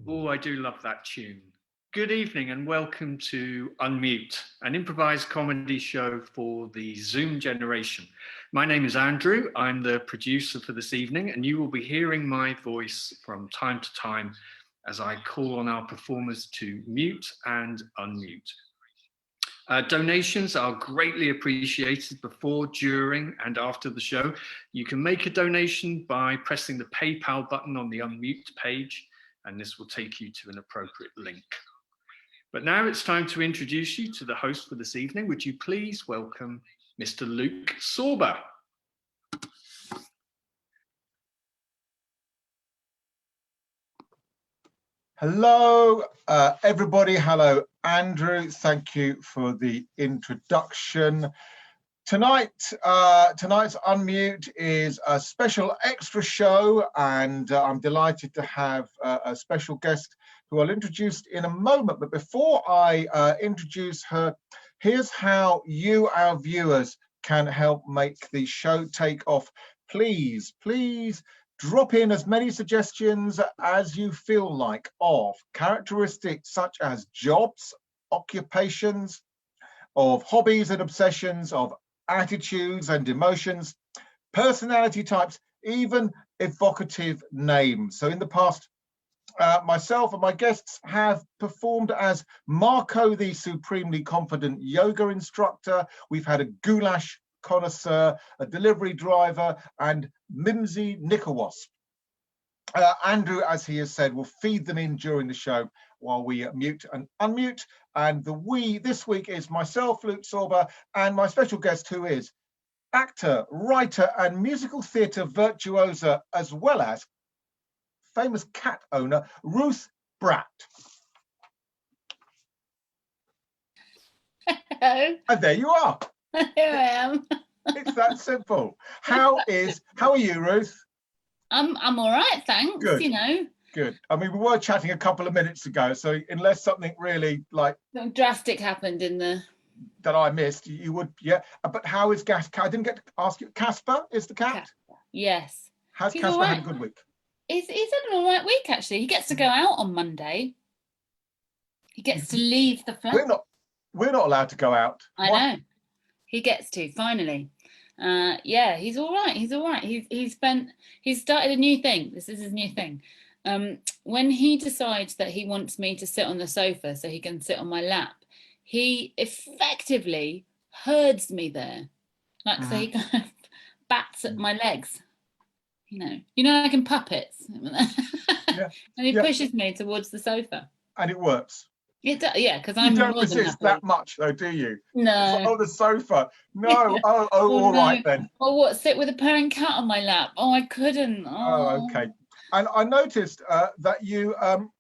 Oh, I do love that tune. Good evening and welcome to Unmute, an improvised comedy show for the Zoom generation. My name is Andrew. I'm the producer for this evening, and you will be hearing my voice from time to time as I call on our performers to mute and unmute. Donations are greatly appreciated before, during, and after the show. You can make a donation by pressing the PayPal button on the Unmute page, and this will take you to an appropriate link. But now it's time to introduce you to the host for this evening. Would you please welcome Mr. Luke Sorba? Hello, everybody. Hello, Andrew. Thank you for the introduction. Tonight's Unmute is a special extra show, and I'm delighted to have a special guest who I'll introduce in a moment. But before I introduce her, here's how you, our viewers, can help make the show take off. Please drop in as many suggestions as you feel like of characteristics such as jobs, occupations, of hobbies and obsessions, of attitudes and emotions, personality types, even evocative names. So in the past, myself and my guests have performed as Marco, the supremely confident yoga instructor. We've had a goulash connoisseur, a delivery driver, and Mimsy Nickerwasp. Andrew, as he has said, will feed them in during the show while we mute and unmute. And the we this week is myself, Luke Sorba, and my special guest, who is actor, writer, and musical theatre virtuosa, as well as famous cat owner, Ruth Bratt. Hello. And there you are. Here I am. It's that simple. How are you, Ruth? I'm all right, thanks. Good. You know. Good. I mean, we were chatting a couple of minutes ago, so unless something really like Something drastic happened in the that I missed, you would, yeah. But how is I didn't get to ask you. Casper is the cat. Casper. Yes. Has He's Casper all had a right. good week? He's had an all right week actually. He gets to go out on Monday. He gets to leave the flat. We're not allowed to go out. I know. He gets to finally. Yeah, he's all right. He's all right. He's started a new thing. This is his new thing. When he decides that he wants me to sit on the sofa so he can sit on my lap, he effectively herds me there. Like, so he kind of bats at my legs. You know, like in puppets. Yeah. And he pushes me towards the sofa. And it works. It does, yeah, because I'm you don't more than resist happy. that much, though, do you? No. Oh, the sofa. No. All no. right then. Or what? Sit with a purring cat on my lap? Oh, I couldn't. Oh, okay. And I noticed that you,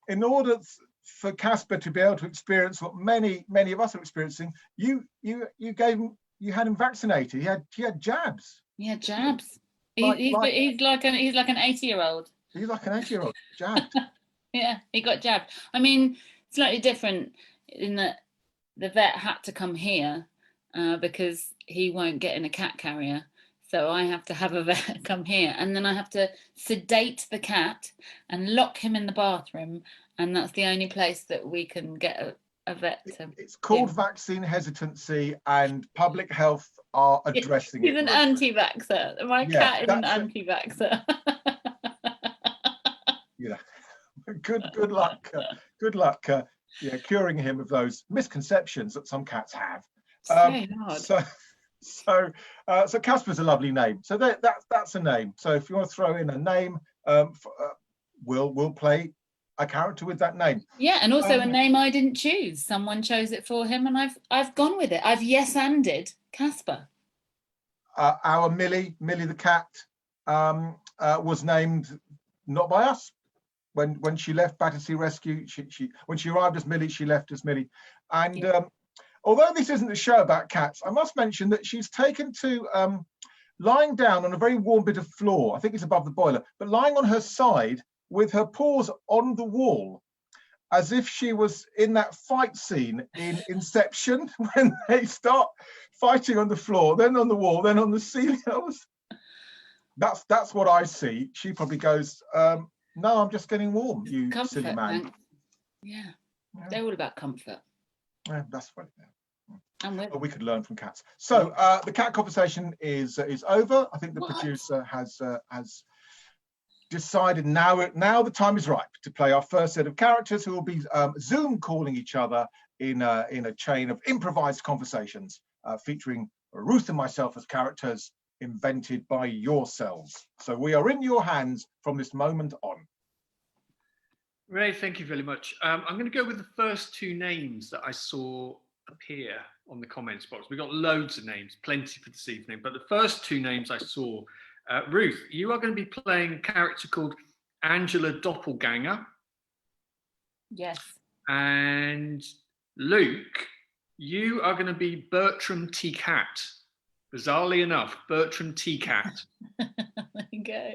in order for Casper to be able to experience what many of us are experiencing, you had him vaccinated. He had jabs. Yeah, jabs. He's like an 80-year-old. He's like an 80-year-old jabbed. Yeah, he got jabbed. I mean, slightly different in that the vet had to come here because he won't get in a cat carrier. So I have to have a vet come here, and then I have to sedate the cat and lock him in the bathroom, and that's the only place that we can get a vet to. It's called vaccine hesitancy, and public health are addressing it. He's an anti-vaxxer. My cat is an anti-vaxxer. Yeah. Good luck. Good luck. Yeah, curing him of those misconceptions that some cats have. Very hard. So Casper's a lovely name. So that's a name. So if you want to throw in a name, we'll play a character with that name. Yeah, and also a name I didn't choose. Someone chose it for him, and I've gone with it. I've yes-anded Casper. Our Millie the cat, was named not by us. When she left Battersea Rescue, when she arrived as Millie, she left as Millie. And although this isn't a show about cats, I must mention that she's taken to lying down on a very warm bit of floor. I think it's above the boiler, but lying on her side with her paws on the wall, as if she was in that fight scene in Inception when they start fighting on the floor, then on the wall, then on the ceiling. That's what I see. She probably goes, No, I'm just getting warm, you Comfort, silly man. man. Yeah, Yeah. they're all about comfort. Yeah, that's funny. I'm with But we could learn from cats. So the cat conversation is over. I think the What? producer has decided now the time is ripe to play our first set of characters who will be Zoom calling each other in a chain of improvised conversations featuring Ruth and myself as characters invented by yourselves. So we are in your hands from this moment on. Ray, thank you very much. I'm going to go with the first two names that I saw appear on the comments box. We've got loads of names, plenty for this evening, but the first two names I saw, Ruth, you are going to be playing a character called Angela Doppelganger. Yes. And Luke, you are going to be Bertram T. Cat. Bizarrely enough, Bertram T. Cat. There you go.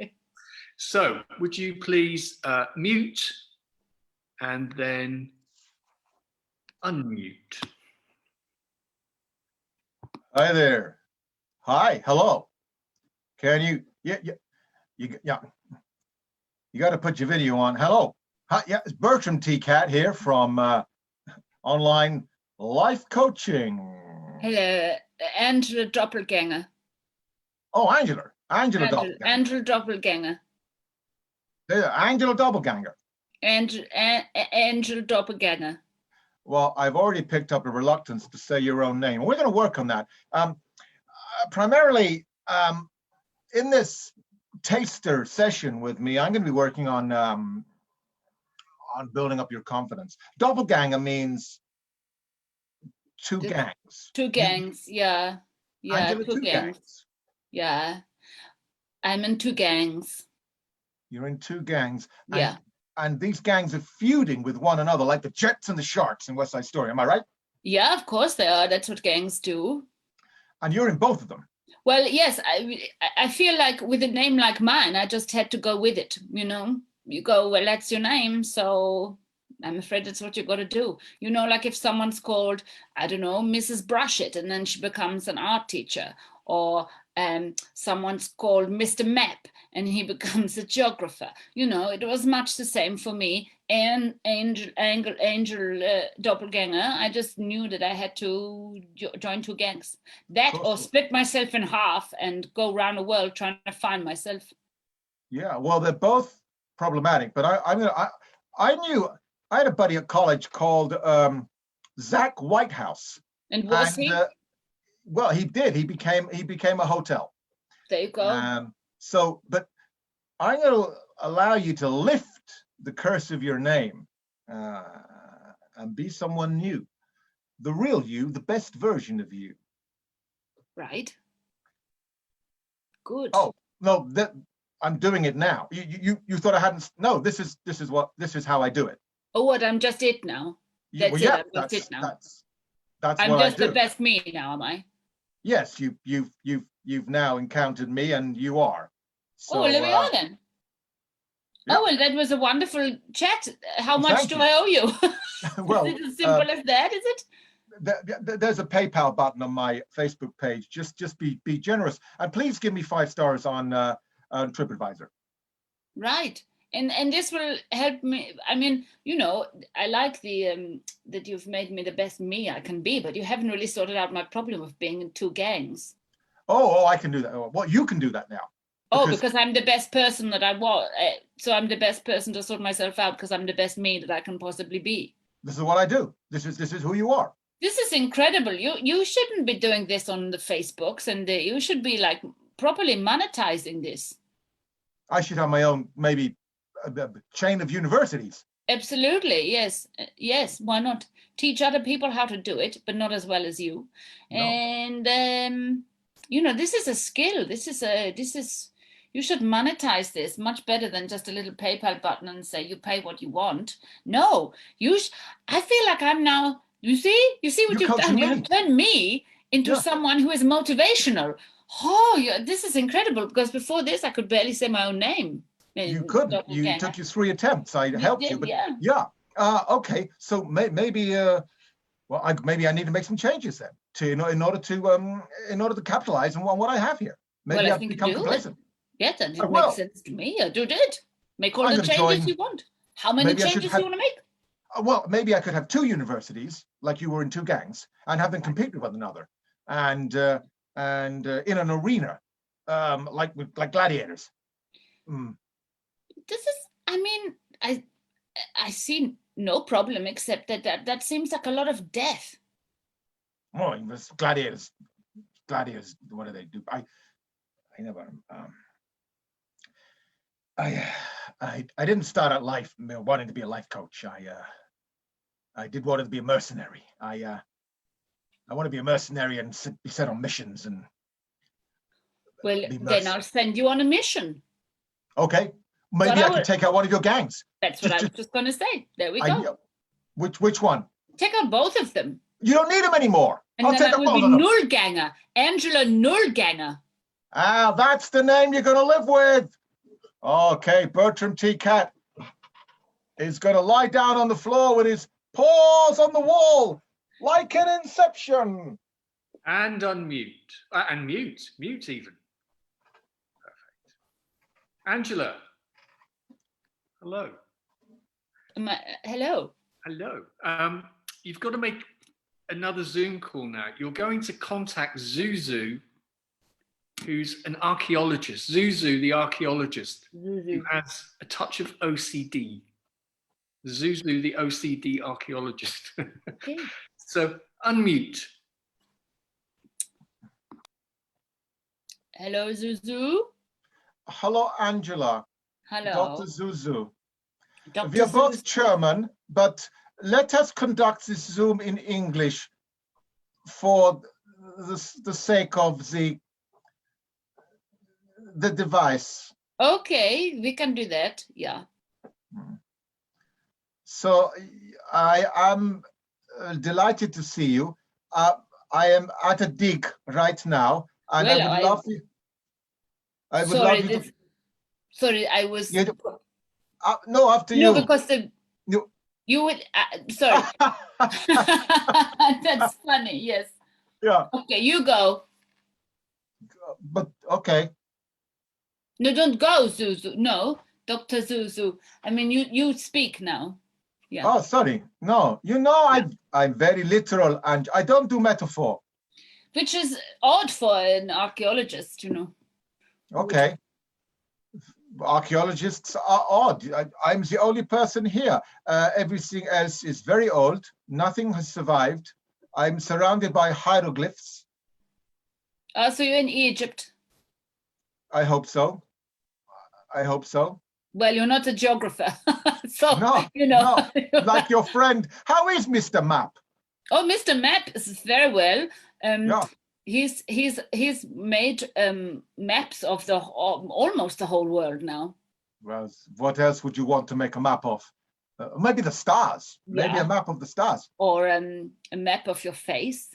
So, would you please mute and then unmute? Hi there. Hi. Hello. Can you? Yeah. You got to put your video on. Hello. Hi. Yeah, it's Bertram T. Cat here from online life coaching. Hello, Angela Doppelganger. Oh, Angela Doppelganger. Angela Doppelganger. Angela Doppelganger. Angela Doppelganger. Well, I've already picked up a reluctance to say your own name. We're going to work on that. Primarily, in this taster session with me, I'm going to be working on building up your confidence. Doppelganger means two gangs. Two gangs, yeah. Yeah, Angela, two gangs. Yeah. I'm in two gangs. You're in two gangs. Yeah. And these gangs are feuding with one another, like the Jets and the Sharks in West Side Story. Am I right? Yeah, of course they are. That's what gangs do. And you're in both of them. Well, yes, I feel like with a name like mine, I just had to go with it, you know? You go, well, that's your name, so I'm afraid that's what you got to do. You know, like if someone's called, I don't know, Mrs. Brushit, and then she becomes an art teacher, or someone's called Mr. Map, and he becomes a geographer. You know, it was much the same for me. And Angel Doppelganger, I just knew that I had to join two gangs. That or split myself in half and go around the world trying to find myself. Yeah, well, they're both problematic, but I knew I had a buddy at college called Zach Whitehouse. And was he? Well, he did. He became a hotel. There you go. So, but I'm going to allow you to lift the curse of your name and be someone new, the real you, the best version of you. Right. Good. Oh no, I'm doing it now. You thought I hadn't? No, this is how I do it. Oh, what? I'm just it now. That's it. I'm just it now. That's I'm what just I do. the best me now, am I? Yes, you've now encountered me, and you are. So, oh, well, there we are then. Yeah. Oh, well, that was a wonderful chat. How much do I owe you? Well, is it as simple as that, is it? There's a PayPal button on my Facebook page. Just be generous, and please give me 5 stars on TripAdvisor. Right, and this will help me. I mean, you know, I like the that you've made me the best me I can be, but you haven't really sorted out my problem of being in two gangs. Oh, I can do that. Well, you can do that now. Because I'm the best person that I was. So I'm the best person to sort myself out because I'm the best me that I can possibly be. This is what I do. This is who you are. This is incredible. You shouldn't be doing this on the Facebooks, and you should be like properly monetizing this. I should have my own maybe a chain of universities. Absolutely, yes, yes. Why not teach other people how to do it, but not as well as you? No. And you know, this is a skill. This is. You should monetize this much better than just a little PayPal button and say you pay what you want. No, I feel like I'm now. You see what you've done. You've turned me into someone who is motivational. Oh, this is incredible, because before this I could barely say my own name. You couldn't. You took you 3 attempts. I helped you, but yeah. Okay, so maybe maybe I need to make some changes then in order to capitalize on what I have here. Maybe I've become complacent. Yes, that makes sense to me. I do it. Make all I'm the gonna changes join. you want. How many Maybe I should changes have- you want to make? Well, maybe I could have 2 universities, like you were in 2 gangs, and have them compete with one another, and in an arena, like gladiators. Mm. This is, I mean, I see no problem except that seems like a lot of death. Oh, gladiators. What do they do? I never. I didn't start out life wanting to be a life coach. I did want to be a mercenary. I want to be a mercenary and be sent on missions and. Well, then I'll send you on a mission. Okay, maybe I could take out one of your gangs. That's what I was just going to say. There we go. Which one? Take out both of them. You don't need them anymore. And I'll then take I out will both be of them. Nullganger, Angela Nullganger. Ah, that's the name you're going to live with. Okay, Bertram T. CATT is going to lie down on the floor with his paws on the wall, like an inception. And unmute. And mute even. Perfect. Angela. Hello. Hello. Hello. You've got to make another Zoom call now. You're going to contact ZUZU, who's an archaeologist. ZUZU, the archaeologist, who has a touch of OCD. ZUZU, the OCD archaeologist. Okay. So unmute. Hello, ZUZU. Hello, Angela. Hello. Dr. ZUZU. Dr. We are both ZUZU. German, but let us conduct this Zoom in English for the sake of the device. Okay, we can do that. Yeah. So I am delighted to see you. I am at a dig right now, and Well, I would love you. I would sorry, love you to. Sorry, I was. No, after you. No, because you would. Sorry. That's funny. Yes. Yeah. Okay, you go. But okay. No, don't go, ZUZU. No, Dr. ZUZU. I mean, you speak now. Yeah. Oh, sorry. No, I'm very literal, and I don't do metaphor. Which is odd for an archaeologist, Okay. Archaeologists are odd. I'm the only person here. Everything else is very old. Nothing has survived. I'm surrounded by hieroglyphs. So you're in Egypt. I hope so. I hope so. Well, you're not a geographer. So, No, no, like your friend. How is Mr. Map? Oh, Mr. Map is very well. Yeah. He's made maps of almost the whole world now. Well, what else would you want to make a map of? Maybe the stars. Maybe a map of the stars. Or a map of your face.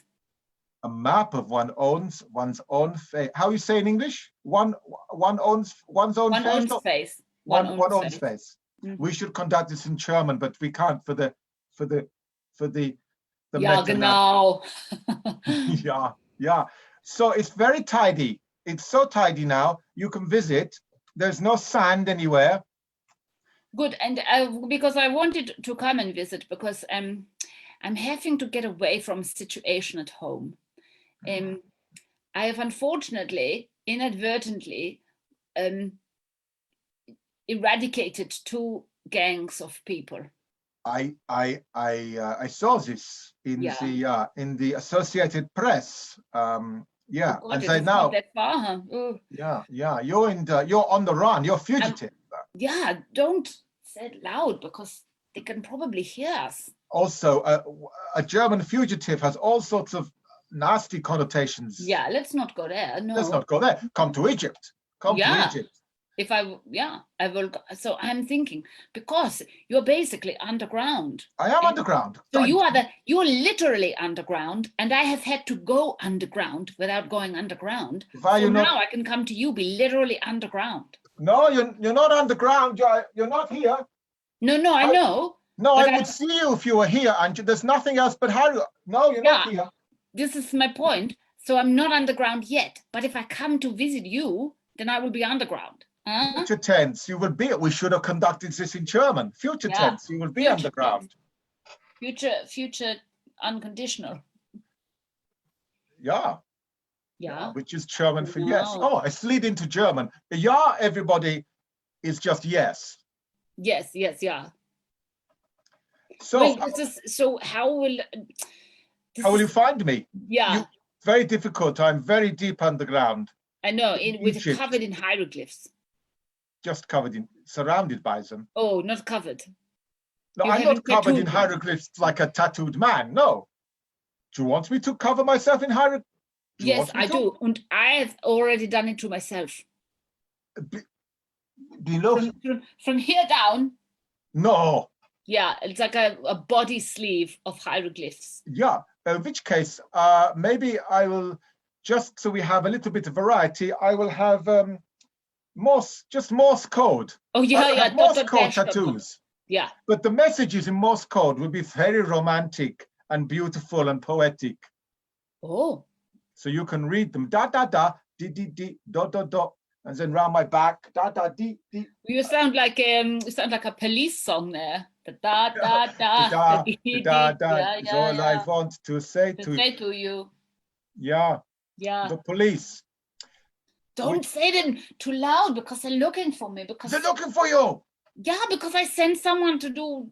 A map of one's own face. How you say in English? One owns one's own face. Face. One own face. Mm-hmm. We should conduct this in German, but we can't for the Ja, genau. Yeah. So it's very tidy. It's so tidy now. You can visit. There's no sand anywhere. Good, and because I wanted to come and visit because I'm having to get away from situation at home. I have unfortunately, inadvertently, eradicated 2 gangs of people. I saw this in the Associated Press. Oh God, and they now. Not that far, huh? Oh. Yeah. You're on the run. You're fugitive. Don't say it loud because they can probably hear us. Also, a German fugitive has all sorts of nasty connotations. Yeah, let's not go there. No, let's not go there. Come to Egypt. Come to Egypt. If I will. So I'm thinking because you're basically underground. I am underground. So you're literally underground, and I have had to go underground without going underground. Now I can come to you, be literally underground. No, you're not underground. You're not here. No, I know. No, I would see you if you were here, and there's nothing else but Harry. No, you're not here. This is my point. So I'm not underground yet, but if I come to visit you, then I will be underground. Huh? Future tense, you will be. We should have conducted this in German. Future Yeah. tense, you will be Future underground. Future unconditional. Yeah. Yeah. Which is German for yes. No. Oh, I slid into German. Ja, everybody is just yes. Yes, yeah. So, Well, so how will you find me? Yeah. Very difficult. I'm very deep underground. I know, with Egypt. covered in hieroglyphs. Just covered in, surrounded by them. Oh, not covered. No, You I'm not haven't covered in tattooed hieroglyphs like a tattooed man. No. Do you want me to cover myself in hieroglyphs? Yes, I do. And I have already done it to myself. Below? From here down. No. Yeah, it's like a body sleeve of hieroglyphs. Yeah, in which case, maybe I will, just so we have a little bit of variety, I will have Morse code. Oh, yeah. Morse code tattoos. Yeah. But the messages in Morse code will be very romantic and beautiful and poetic. Oh. So you can read them, da, da, da, di, di, di, dot, dot, dot, and then round my back, da, da, di, di. You sound like a police song there. Da, da, da, da, di, da, di. da, is all I want to say to you. Yeah. Yeah. The police. Don't say them too loud because they're looking for me. Because they're looking for you. Yeah, because I sent someone to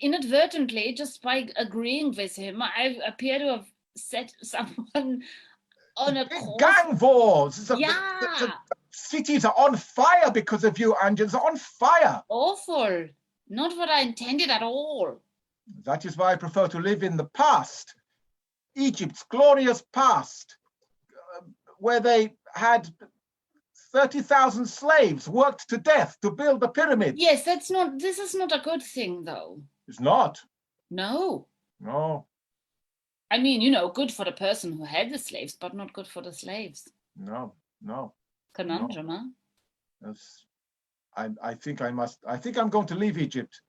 inadvertently, just by agreeing with him, I appear to have set someone on a course. Gang wars. The cities are on fire because of you, Angels. Are on fire. Awful. Not what I intended at all. That is why I prefer to live in the past. Egypt's glorious past, where they had 30,000 slaves worked to death to build the pyramids. Yes, this is not a good thing, though. It's not. No. No. I mean, good for the person who had the slaves, but not good for the slaves. No. Conundrum, huh? Yes. I think I'm going to leave Egypt.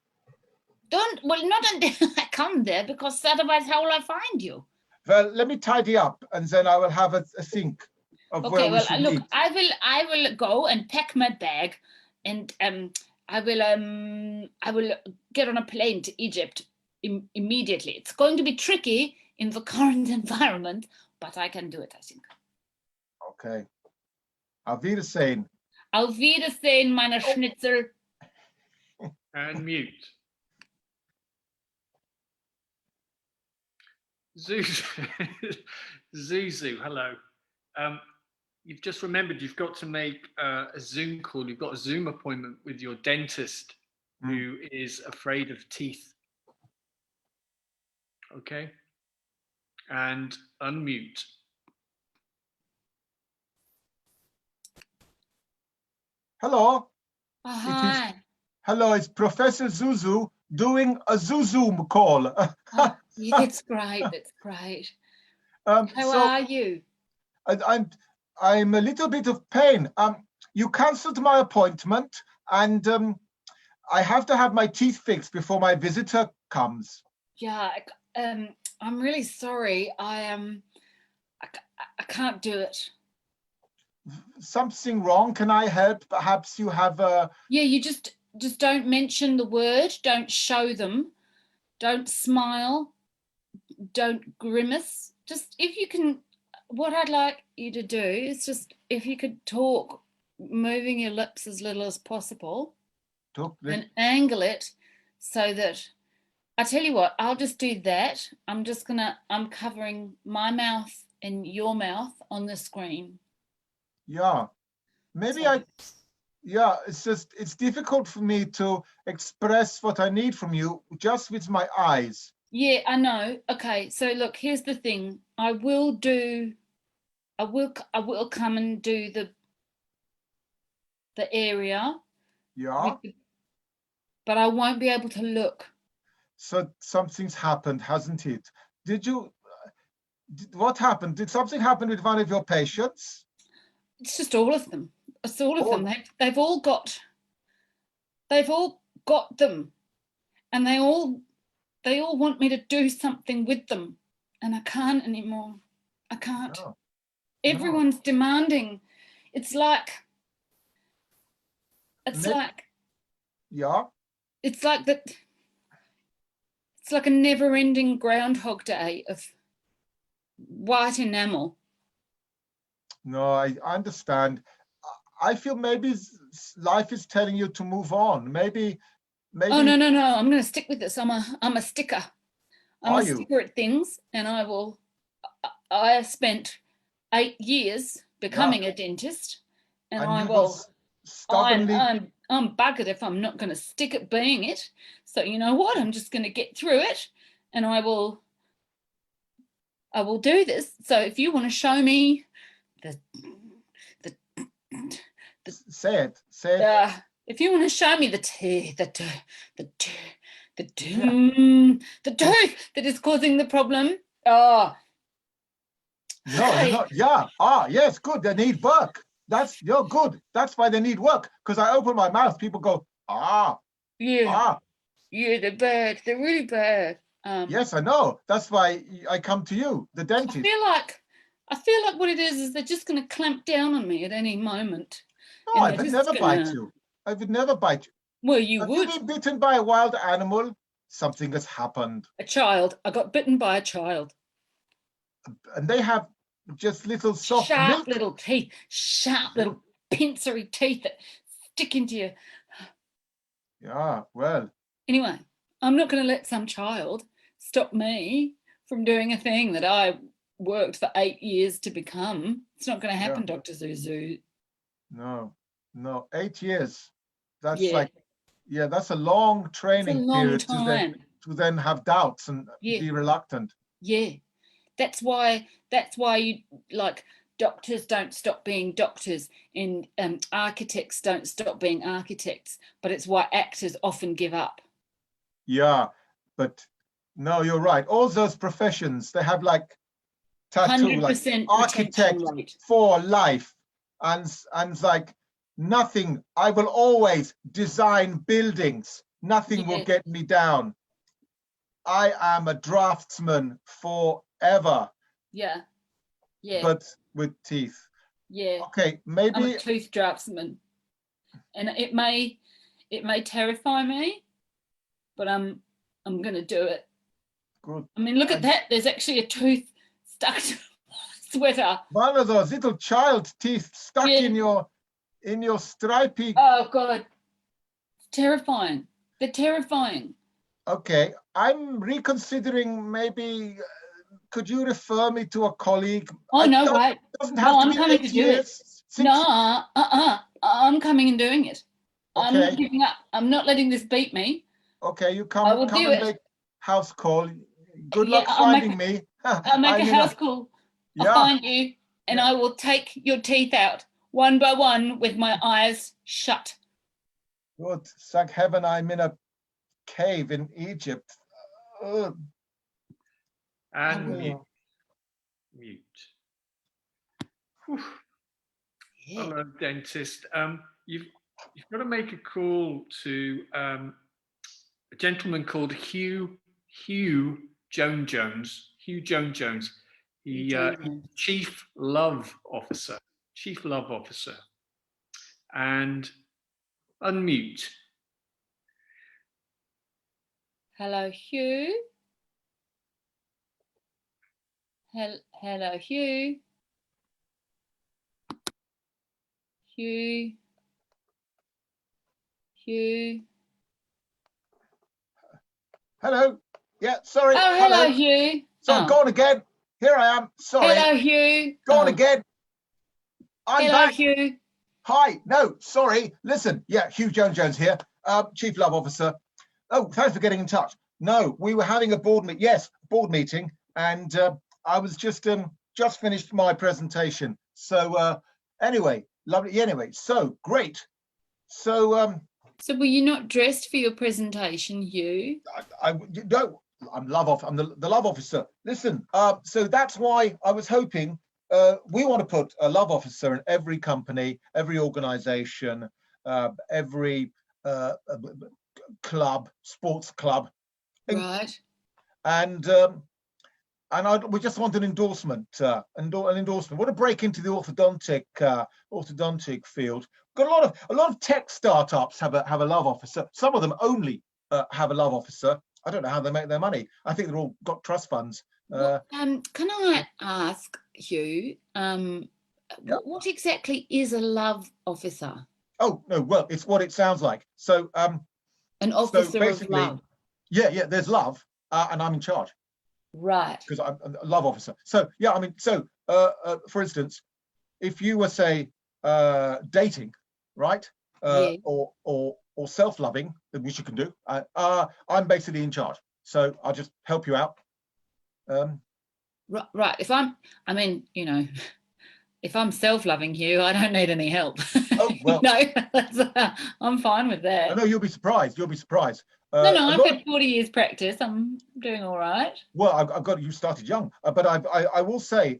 Not until I come there, because otherwise how will I find you? Well, let me tidy up and then I will have a think of where we should meet. I will go and pack my bag, and I will get on a plane to Egypt immediately. It's going to be tricky in the current environment, but I can do it, I think. Okay. Auf Wiedersehen. Auf Wiedersehen, meine Schnitzel. And mute. ZUZU, hello. You've just remembered you've got to make a Zoom call. You've got a Zoom appointment with your dentist who is afraid of teeth. Okay. And unmute. Hello. Hi. Hello, it's Professor ZUZU doing a ZUZU call. That's great. That's great. How are you? I'm a little bit of pain. You cancelled my appointment, and I have to have my teeth fixed before my visitor comes. Yeah, I'm really sorry. I can't do it. Something wrong? Can I help? Perhaps you have a... Yeah, you just don't mention the word. Don't show them. Don't smile. Don't grimace. Just if you can, what I'd like you to do is just, if you could talk, moving your lips as little as possible and angle it so that, I tell you what, I'll just do that. I'm covering my mouth and your mouth on the screen. Yeah, maybe it's difficult for me to express what I need from you just with my eyes. Yeah, I know. Okay, so look, here's the thing. I will come and do the area. Yeah. But I won't be able to look. So something's happened, hasn't it? What happened? Did something happen with one of your patients? It's just all of them. It's all of them. They've all got them, and they all want me to do something with them, and I can't anymore. I can't. No. Everyone's demanding. It's like It's Nick? like Yeah. it's like that. It's like a never-ending Groundhog Day of white enamel. No, I understand. I feel maybe life is telling you to move on. Maybe. Oh no, no, no! I'm going to stick with this. I'm a sticker. I'm Are a you? sticker at things, and I will. I have spent 8 years becoming a dentist, and And I you will. stubbornly. I'm buggered if I'm not going to stick at being it. So you know what? I'm just going to get through it, and I will do this. So if you want to show me the Say it. Say it. if you want to show me the tooth that is causing the problem. Oh, No, you're not. Yeah. Yes. Good. They need work. You're good. That's why they need work. Because I open my mouth, people go, yeah, they're bad. They're really bad. Yes, I know. That's why I come to you, the dentist. I feel like what it is they're just going to clamp down on me at any moment. No, I would never bite you. I would never bite you. Well, you would. Have you been bitten by a wild animal? Something has happened. A child. I got bitten by a child. And they have just little soft sharp little teeth, sharp little pincery teeth that stick into you. Yeah, well. Anyway, I'm not going to let some child stop me from doing a thing that I worked for 8 years to become. It's not going to happen, Dr. ZUZU. No, 8 years. That's that's a long training period to then have doubts and be reluctant. Yeah, that's why you like doctors don't stop being doctors and architects don't stop being architects, but it's why actors often give up. Yeah, but no, you're right. All those professions, they have like tattoo, like architect for life, and like nothing. I will always design buildings. Nothing will get me down. I am a draftsman forever. Yeah. Yeah. But with teeth. Yeah. Okay, maybe I'm a tooth draftsman. And it may terrify me, but I'm gonna do it. Good. I mean, look at that. There's actually a tooth stuck to my sweater. One of those little child teeth stuck in your stripy. Oh God. It's terrifying. They're terrifying. Okay, I'm reconsidering. Maybe could you refer me to a colleague? Oh no, wait. Doesn't have to be coming to do it. No, I'm coming and doing it. Okay. I'm not giving up. I'm not letting this beat me. Okay, you come and make house call. Good luck finding me. I'll make a house call. I'll find you, and I will take your teeth out one by one with my eyes shut. Good. Thank heaven I'm in a cave in Egypt. And mute. Yeah. Hello, dentist. You've got to make a call to a gentleman called Hugh Jones. Hugh Jones. He's Chief Love Officer. And unmute. Hello, Hugh. Hello, Hugh. Hugh. Hello. Yeah, sorry. Oh, hello, Hugh. So gone again. Here I am. Sorry. Hello, Hugh. Gone again. I'm back. Hugh. Hi. No, sorry. Listen. Yeah, Hugh Jones here, Chief Love Officer. Oh, thanks for getting in touch. No, we were having a board meeting, and I was just finished my presentation. So anyway, lovely. Anyway, so great. So were you not dressed for your presentation, Hugh? No, I'm the love officer. Listen, so that's why I was hoping we want to put a love officer in every company, every organization, every club, sports club. Right. And and we just want an endorsement, an endorsement. What a break into the orthodontic field. Got a lot of tech startups have a love officer. Some of them only have a love officer. I don't know how they make their money. I think they're all got trust funds. Can I ask, Hugh, what exactly is a love officer? Oh no, well, it's what it sounds like. So an officer of love. Yeah, there's love, and I'm in charge. Right. Because I'm a love officer. So yeah, I mean, so for instance, if you were say dating, right, or self-loving, which you can do, I'm basically in charge. So I'll just help you out. Right. If I'm self-loving, Hugh, I don't need any help. Oh well, no, I'm fine with that. No, you'll be surprised. You'll be surprised. No, I've got 40 years practice. I'm doing all right. Well, I've got you started young, but I will say,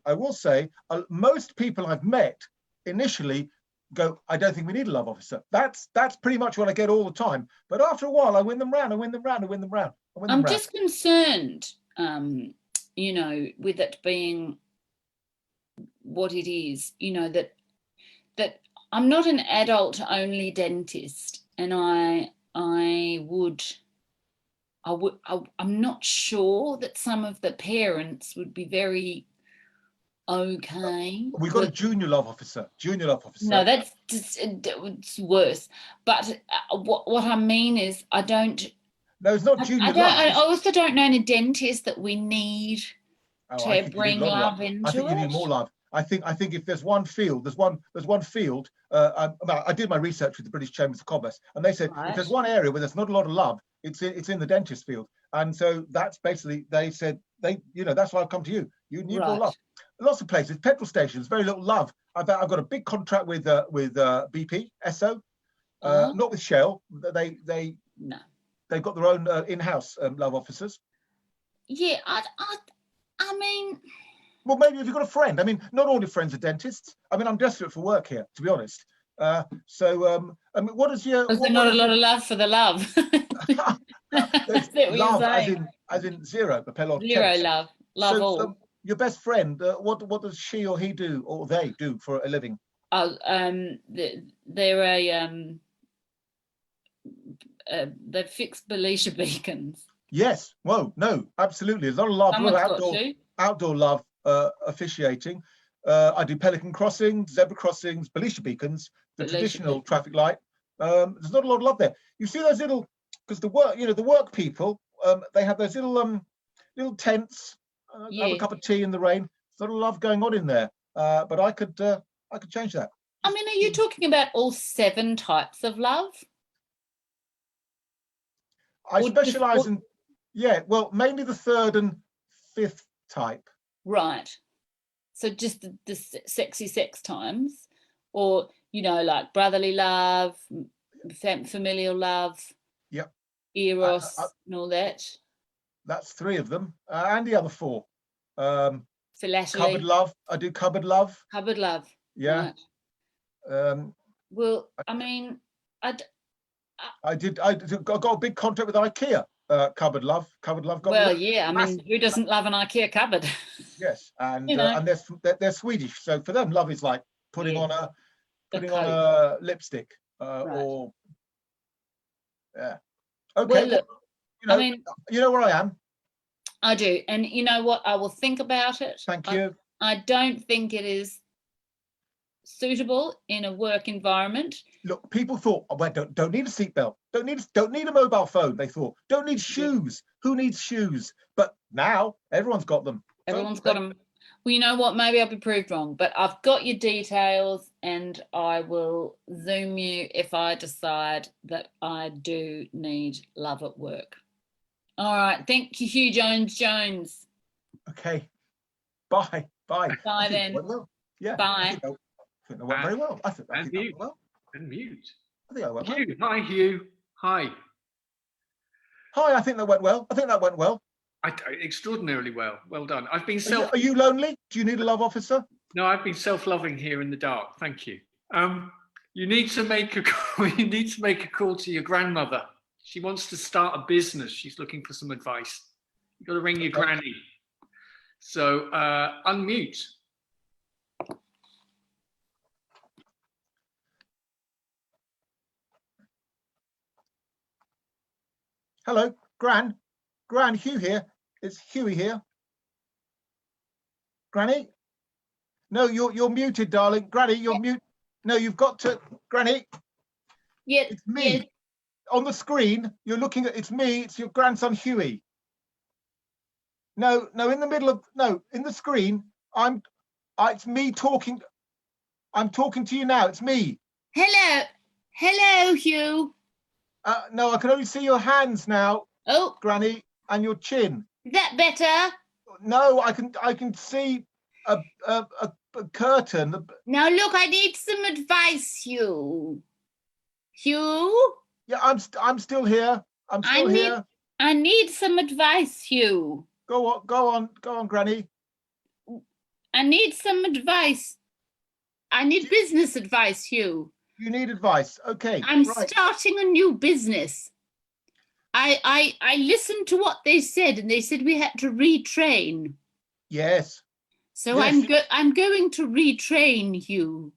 most people I've met initially go, I don't think we need a love officer. That's pretty much what I get all the time. But after a while, I win them round. I'm just concerned, with it being what it is. That I'm not an adult-only dentist, and I'm not sure that some of the parents would be very okay. We've got a junior love officer. No, that's just, it's worse. But what I mean is, I don't. No, it's not junior love. I also don't know any dentist that we need to bring love into it. I think you need more love. I think if there's one field, there's one field. I did my research with the British Chambers of Commerce, and they said if there's one area where there's not a lot of love, it's in the dentist field. And so that's basically, they said that's why I've come to you. You need more love. Lots of places, petrol stations, very little love. I've got a big contract with BP, Esso, not with Shell. They've got their own in-house love officers. Yeah, I mean. Well, maybe if you've got a friend. I mean, not all your friends are dentists. I mean, I'm desperate for work here, to be honest. I mean, what is your? There's not a lot of love for the love. That's it, love, as in zero. Zero love. Love all. Your best friend, what does she or he do, or they do for a living? Oh, they're they fix Belisha beacons. Yes. Whoa. No. Absolutely. There's a lot of love. Outdoor love. Officiating. I do pelican crossings, zebra crossings, Belisha beacons, the traditional traffic light. There's not a lot of love there. You see those little, because the work people, they have those little tents. Have a cup of tea in the rain. There's not a lot of love going on in there. But I could change that. I mean, are you talking about all 7 types of love? I specialise in, well, mainly the 3rd and 5th type. Right. So just the sexy sex times, or like brotherly love, familial love. Yep. Eros and all that. That's 3 of them, and the other 4. Philately. Cupboard love. I do cupboard love. Cupboard love. Yeah. Right. Well, I mean, I got a big contract with IKEA. Cupboard love. Well, yeah. I mean, who doesn't love an IKEA cupboard? Yes, and they're Swedish, so for them, love is like putting on a lipstick, or okay. Well, look, I mean, you know where I am. I do, and you know what? I will think about it. Thank you. I don't think it is suitable in a work environment. Look, people thought, don't need a seatbelt, don't need a mobile phone. They thought, don't need shoes. Who needs shoes? But now everyone's got them. Everyone's got them. Well, you know what? Maybe I'll be proved wrong, but I've got your details, and I will Zoom you if I decide that I do need love at work. All right. Thank you, Hugh Jones. Okay. Bye. Bye then. Well. Yeah. Bye. I think I went very well. I think I went well. Unmute. I think I went well. Hugh. Hi, Hugh. Hi. I think that went well. Extraordinarily well. Well done. I've been Are you lonely? Do you need a love officer? No, I've been self-loving here in the dark. Thank you. You need to make a call. You need to make a call to your grandmother. She wants to start a business. She's looking for some advice. You've got to ring your granny. So unmute. Hello, Gran. Gran, Hugh here. It's Hughie here. Granny? No, you're muted, darling. Granny, you're mute. No, you've got to. Granny, Yeah, it's me. yeah. On the screen, you're looking at. It's me. It's your grandson Hughie. No, in the middle of in the screen. It's me talking. I'm talking to you now. It's me. Hello, Hugh. No, I can only see your hands now, Oh, Granny, and your chin. is that better? No, I can see a curtain. Now look, I need some advice, Hugh. Hugh? Yeah, I'm still here. I'm still here. I need some advice, Hugh. Go on, Granny. I need some advice. I need business advice, Hugh. You need advice. Okay. I'm right. starting a new business. I listened to what they said, and they said we had to retrain. Yes. So yes. I'm going to retrain Hugh.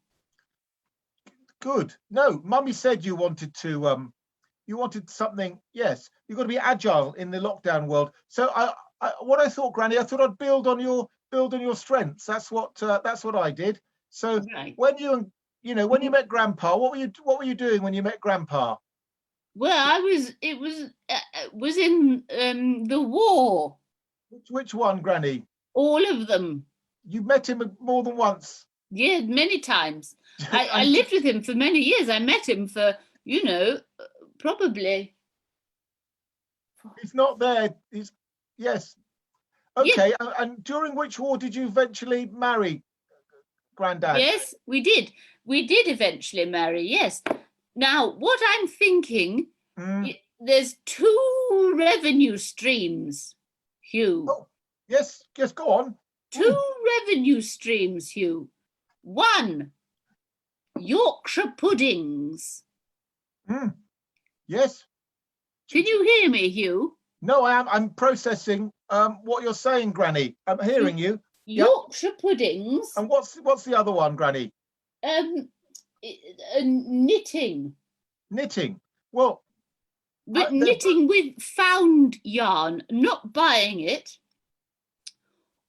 Good. No, Mummy said you wanted to you wanted something. Yes, you've got to be agile in the lockdown world. So what I thought, Granny, I thought I'd build on your strengths. That's what I did. So Right. when when you met Grandpa, what were you doing when you met Grandpa? Well, it was in the war. Which one, Granny? All of them. You met him more than once. Yeah, many times. I lived with him for many years. I met him for, probably. He's not there. Yes. Okay. Yeah. And during which war did you eventually marry, Grandad? Yes, we did. We did eventually marry. Yes. Now, what I'm thinking, there's 2 revenue streams, Hugh. Oh, yes, go on. 2 revenue streams, Hugh. 1, Yorkshire puddings. Yes. Can you hear me, Hugh? No, I am. I'm processing what you're saying, Granny. I'm hearing you. Yorkshire puddings. And what's the other one, Granny? Knitting. Knitting. Well, but knitting with found yarn, not buying it.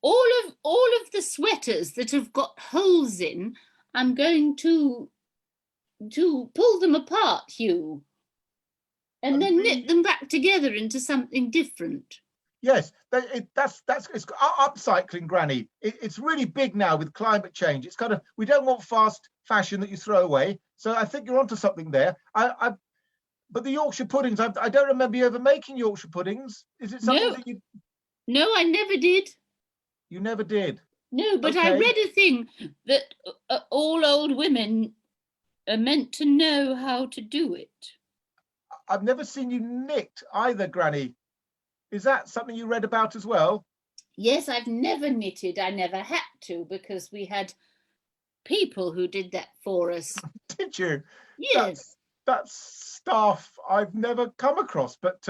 All of the sweaters that have got holes in, I'm going to pull them apart, Hugh, and then knit them back together into something different. Yes, that's it's upcycling, Granny. It's really big now with climate change. It's kind of, we don't want fast fashion that you throw away. So I think you're onto something there. But the Yorkshire puddings, I don't remember you ever making Yorkshire puddings. Is it something that you? No, I never did. You never did? No, but okay. I read a thing that all old women are meant to know how to do it. I've never seen you knit either, Granny. Is that something you read about as well? Yes, I've never knitted. I never had to, because we had people who did that for us. Did you? Yes. That's staff I've never come across. But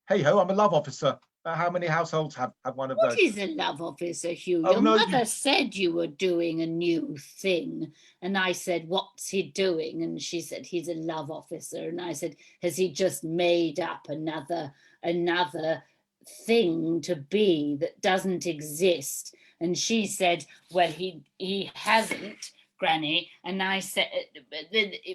hey ho, I'm a love officer. How many households have one of those? What is a love officer, Hugh? Oh, Your no, mother said you were doing a new thing. And I said, what's he doing? And she said, he's a love officer. And I said, has he just made up another thing to be that doesn't exist? And she said, well, he hasn't, Granny. And I said,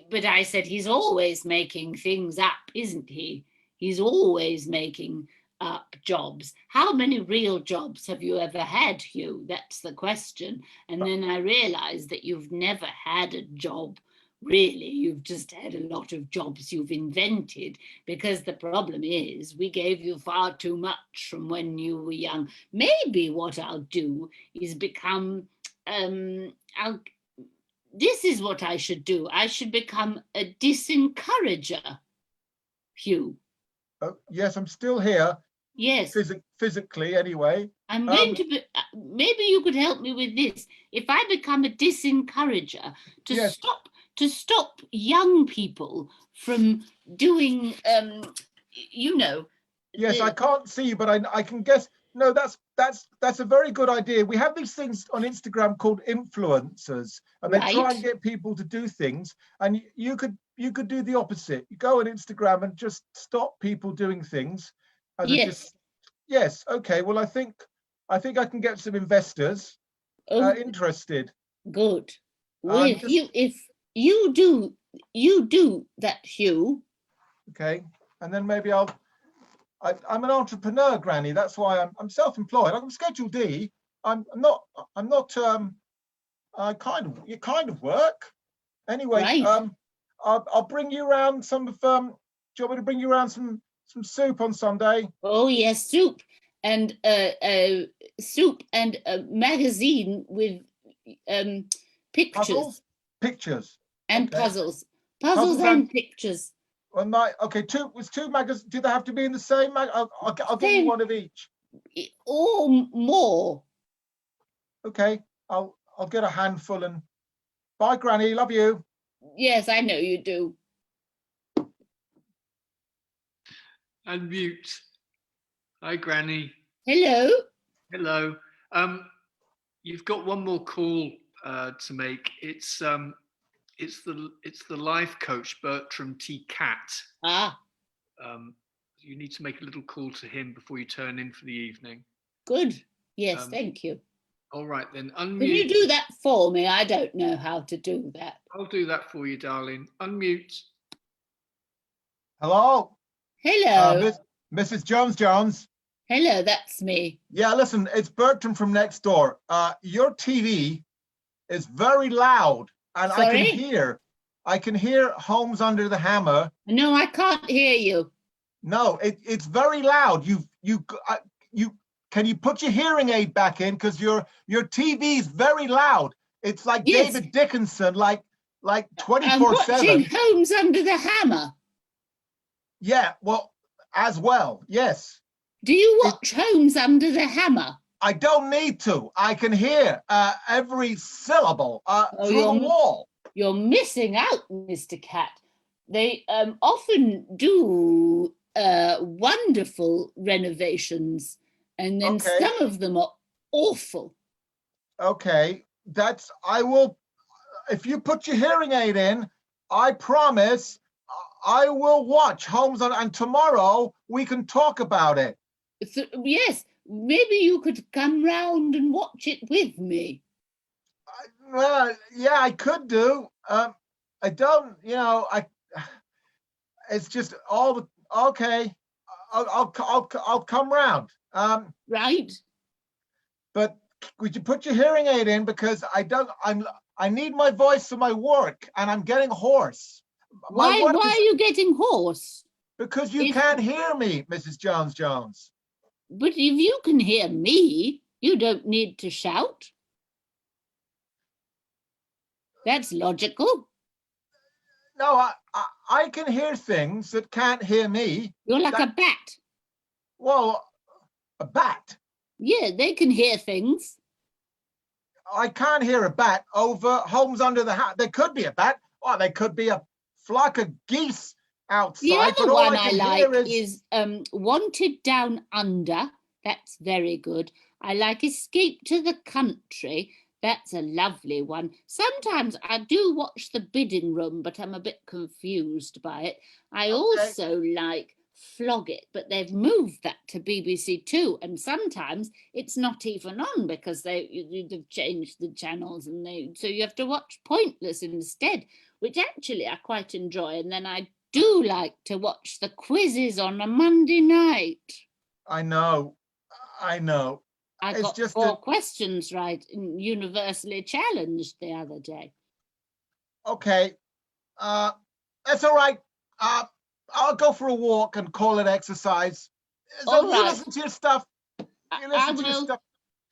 but I said, he's always making things up, isn't he? He's always making up jobs. How many real jobs have you ever had, Hugh? That's the question. And then I realized that you've never had a job, really. You've just had a lot of jobs you've invented, because the problem is we gave you far too much from when you were young. Maybe what I'll do is become this is what I should do. I should become a disencourager, Hugh. Oh, yes, I'm still here. Yes. Physically, anyway. I'm going to be, maybe you could help me with this. If I become a disencourager to stop young people from doing, Yes, I can't see you, but I can guess. No, that's that's a very good idea. We have these things on Instagram called influencers, and they try and Right. get people to do things. And you could do the opposite. You go on Instagram and just stop people doing things, and then Yes. just yes, okay. Well, I think I can get some investors Oh, interested. good. Well, Just if you do that, Hugh. okay, and then maybe I'm an entrepreneur, Granny. That's why I'm self-employed. I'm Schedule D. I'm not. I kind of work. Anyway, Right. I'll bring you around some of. Do you want me to bring you around some soup on Sunday? Oh yes, soup and a magazine with pictures Puzzles, pictures. and Okay. puzzles Puzzles and pictures. Well, okay. Two magazines. Do they have to be in the same mag? I'll get you Same one of each. or more. Okay. I'll get a handful and bye, Granny. Love you. Yes, I know you do. Unmute. Hi, Granny. Hello. Hello. You've got one more call to make. It's the life coach Bertram T. CATT. Ah, You need to make a little call to him before you turn in for the evening. good. Yes, Um, thank you. All right then. Can you Unmute. do that for me? I don't know how to do that. I'll do that for you, darling. Unmute. Hello, Hello. Mrs. Jones. Hello, that's me. Yeah, listen, it's Bertram from next door. Your TV is very loud, and Sorry? I can hear Homes Under the Hammer. No, I can't hear you. No, it's very loud. Can you put your hearing aid back in, because your TV is very loud. It's like Yes. David Dickinson, like I'm 24/7. watching Homes Under the Hammer. Yeah, well, as well, yes. Do you watch Homes Under the Hammer? I don't need to. I can hear every syllable through the you're- wall. You're missing out, Mr. Cat. They often do wonderful renovations, and then Okay. some of them are awful. Okay, I will, if you put your hearing aid in, I promise I will watch Homes on, and tomorrow we can talk about it. Yes, maybe you could come round and watch it with me. Well, yeah, I could do. I don't, it's just all the, okay. I'll come round. Right. But would you put your hearing aid in, because I need my voice for my work, and I'm getting hoarse. Why are you getting hoarse? Because you can't hear me, Mrs. Jones. But if you can hear me, you don't need to shout. That's logical. No, I can hear things that can't hear me. You're like a bat. Well, a bat. Yeah, they can hear things. I can't hear a bat over Homes Under the Hammer. There could be a bat, or there could be a flock of geese outside. The other but all one I I can like hear is Wanted Down Under. That's very good. I like Escape to the Country. That's a lovely one. Sometimes I do watch The Bidding Room, but I'm a bit confused by it. I also like Flog It, but they've moved that to BBC Two, and sometimes it's not even on because they've changed the channels, and so you have to watch Pointless instead, which actually I quite enjoy. And then I do like to watch the quizzes on a Monday night. I know. I got just 4 questions right and universally challenged the other day. Okay. That's all right. I'll go for a walk and call it exercise. So all you right. listen to your stuff. You listen to your stuff.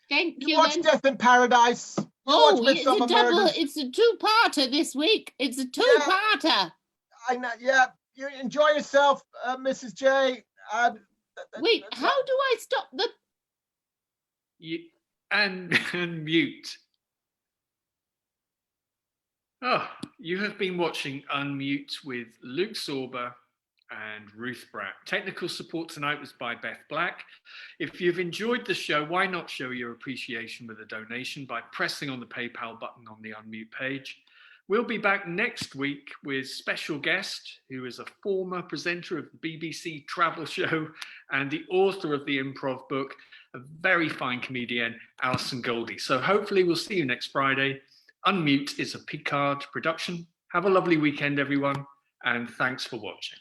Thank you. You watch Death in Paradise. You watch Midsomer Murders. It's a 2-parter this week. It's a 2-parter. Yeah, I know. Yeah. You enjoy yourself, Mrs. J. Wait, how do I stop the... And mute. Oh, you have been watching Unmute with Luke Sorba and Ruth Bratt. Technical support tonight was by Beth Black. If you've enjoyed the show, why not show your appreciation with a donation by pressing on the PayPal button on the Unmute page. We'll be back next week with special guest who is a former presenter of the BBC travel show and the author of the improv book, a very fine comedian, Alison Goldie. So hopefully we'll see you next Friday. Unmute is a Picard production. Have a lovely weekend, everyone, and thanks for watching.